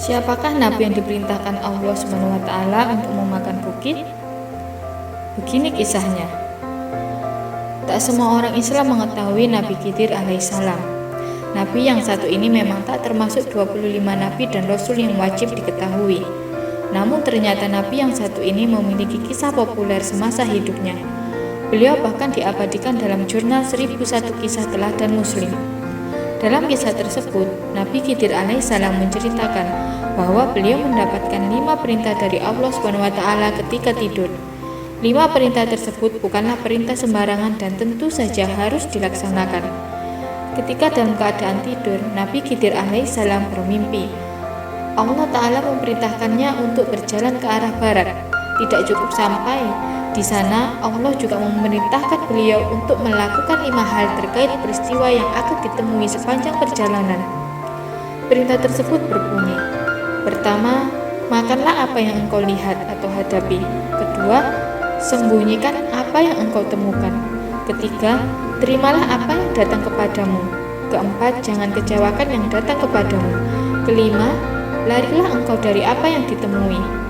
Siapakah nabi yang diperintahkan Allah SWT untuk memakan bukit? Begini kisahnya. Tak semua orang Islam mengetahui Nabi Khidir alaihissalam. Nabi yang satu ini memang tak termasuk 25 nabi dan rasul yang wajib diketahui. Namun ternyata nabi yang satu ini memiliki kisah populer semasa hidupnya. Beliau bahkan diabadikan dalam jurnal 1001 Kisah Teladan Muslim. Dalam kisah tersebut, Nabi Khidir alaihissalam menceritakan bahwa beliau mendapatkan 5 perintah dari Allah SWT ketika tidur. 5 perintah tersebut bukanlah perintah sembarangan dan tentu saja harus dilaksanakan. Ketika dalam keadaan tidur, Nabi Khidir alaihissalam bermimpi. Allah Ta'ala memerintahkannya untuk berjalan ke arah barat. Tidak cukup sampai di sana, Allah juga memerintahkan beliau untuk melakukan 5 hal terkait peristiwa yang akan ditemui sepanjang perjalanan. Perintah tersebut berbunyi: pertama, makanlah apa yang engkau lihat atau hadapi. Kedua, sembunyikan apa yang engkau temukan. Ketiga, terimalah apa yang datang kepadamu. Keempat, jangan kecewakan yang datang kepadamu. Kelima, larilah engkau dari apa yang ditemui.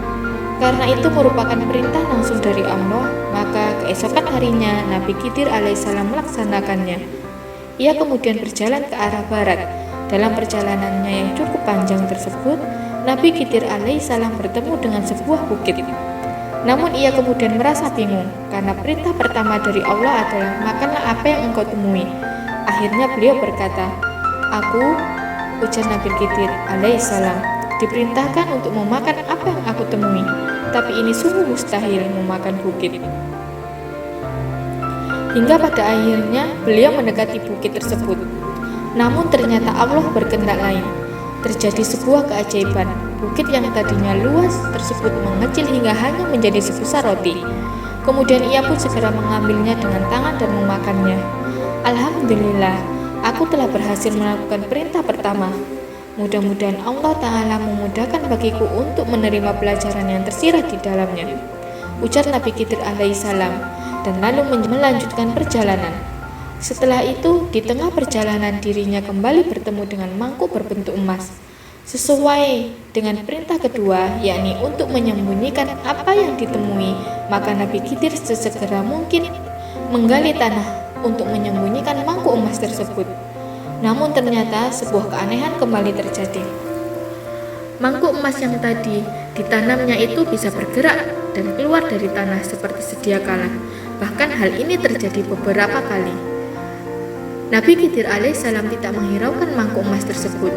Karena itu merupakan perintah langsung dari Allah, maka keesokan harinya Nabi Khidir alaihissalam melaksanakannya. Ia kemudian berjalan ke arah barat. Dalam perjalanannya yang cukup panjang tersebut, Nabi Khidir alaihissalam bertemu dengan sebuah bukit. Namun ia kemudian merasa bingung, karena perintah pertama dari Allah adalah makanlah apa yang engkau temui. Akhirnya beliau berkata, ujar Nabi Khidir alaihissalam, diperintahkan untuk memakan apa yang aku temui, tapi ini sungguh mustahil memakan bukit. Hingga pada akhirnya beliau mendekati bukit tersebut. Namun ternyata Allah berkehendak lain. Terjadi sebuah keajaiban. Bukit yang tadinya luas tersebut mengecil hingga hanya menjadi sebesar roti. Kemudian ia pun segera mengambilnya dengan tangan dan memakannya. Alhamdulillah, aku telah berhasil melakukan perintah pertama. Mudah-mudahan Allah Ta'ala memudahkan bagiku untuk menerima pelajaran yang tersirat di dalamnya, ujar Nabi Khidir alaihissalam, dan lalu melanjutkan perjalanan. Setelah itu, di tengah perjalanan dirinya kembali bertemu dengan mangkuk berbentuk emas. Sesuai dengan perintah kedua, yakni untuk menyembunyikan apa yang ditemui, maka Nabi Khidir sesegera mungkin menggali tanah untuk menyembunyikan mangkuk emas tersebut. Namun ternyata sebuah keanehan kembali terjadi. Mangkuk emas yang tadi ditanamnya itu bisa bergerak dan keluar dari tanah seperti sedia kala. Bahkan hal ini terjadi beberapa kali. Nabi Khidir alaihissalam tidak menghiraukan mangkuk emas tersebut.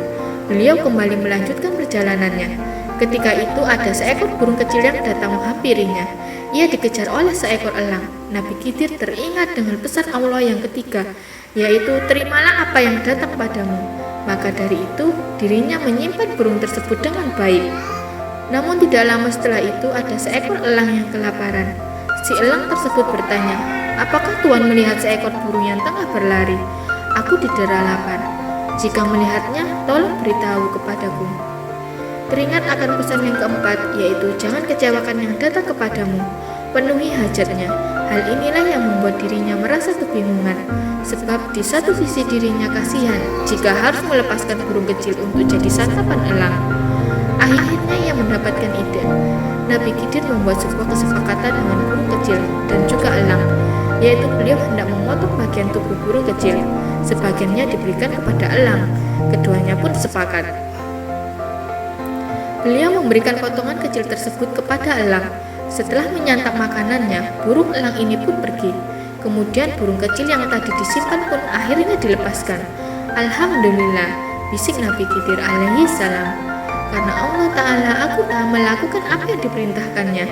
Beliau kembali melanjutkan perjalanannya. Ketika itu ada seekor burung kecil yang datang menghampirinya. Ia dikejar oleh seekor elang. Nabi Khidir teringat dengan pesan Allah yang ketiga, yaitu terimalah apa yang datang padamu. Maka dari itu dirinya menyimpan burung tersebut dengan baik. Namun tidak lama setelah itu ada seekor elang yang kelaparan. Si elang tersebut bertanya, apakah Tuhan melihat seekor burung yang tengah berlari? Aku didera lapar. Jika melihatnya, tolong beritahu kepadaku. Teringat akan pesan yang keempat, yaitu jangan kecewakan yang datang kepadamu. Penuhi hajatnya. Hal inilah yang membuat dirinya merasa kebingungan, sebab di satu sisi dirinya kasihan jika harus melepaskan burung kecil untuk jadi santapan elang. Akhirnya ia mendapatkan ide. Nabi Khidir membuat sebuah kesepakatan dengan burung kecil dan juga elang, yaitu beliau hendak memotong bagian tubuh burung kecil. Sebagiannya diberikan kepada elang. Keduanya pun sepakat. Beliau memberikan potongan kecil tersebut kepada elang. Setelah menyantap makanannya, burung elang ini pun pergi. Kemudian burung kecil yang tadi disimpan pun akhirnya dilepaskan. Alhamdulillah, bisik Nabi Khidir alaihissalam. Karena Allah Ta'ala aku telah melakukan apa yang diperintahkannya.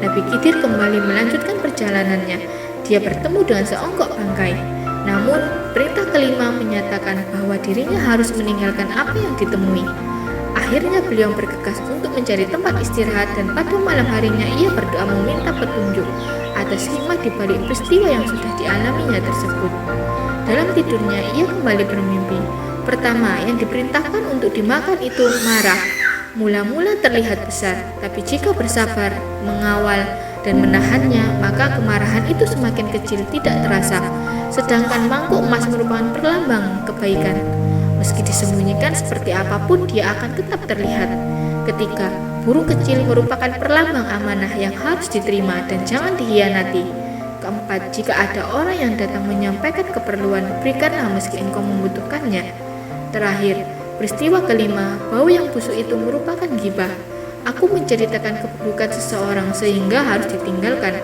Nabi Khidir kembali melanjutkan perjalanannya. Dia bertemu dengan seonggok bangkai. Namun, perintah kelima menyatakan bahwa dirinya harus meninggalkan apa yang ditemui. Akhirnya beliau bergegas untuk mencari tempat istirahat dan pada malam harinya ia berdoa meminta petunjuk atas hikmah di balik peristiwa yang sudah dialaminya tersebut. Dalam tidurnya ia kembali bermimpi. Pertama, yang diperintahkan untuk dimakan itu marah. Mula-mula terlihat besar, tapi jika bersabar, mengawal, dan menahannya, maka kemarahan itu semakin kecil tidak terasa. Sedangkan mangkuk emas merupakan perlambang kebaikan. Meski disembunyikan seperti apapun, dia akan tetap terlihat. Ketiga, burung kecil merupakan perlambang amanah yang harus diterima dan jangan dihianati. Keempat, jika ada orang yang datang menyampaikan keperluan, berikanlah meski engkau membutuhkannya. Terakhir, peristiwa kelima, bau yang busuk itu merupakan ghibah. Aku menceritakan keburukan seseorang sehingga harus ditinggalkan.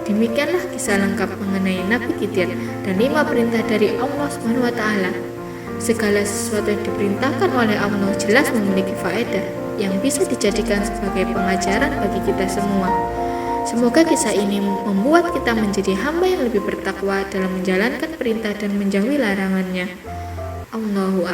Demikianlah kisah lengkap mengenai Nabi Khidir dan 5 perintah dari Allah SWT. Segala sesuatu yang diperintahkan oleh Allah jelas memiliki faedah yang bisa dijadikan sebagai pengajaran bagi kita semua. Semoga kisah ini membuat kita menjadi hamba yang lebih bertakwa dalam menjalankan perintah dan menjauhi larangannya. Allahu Akbar.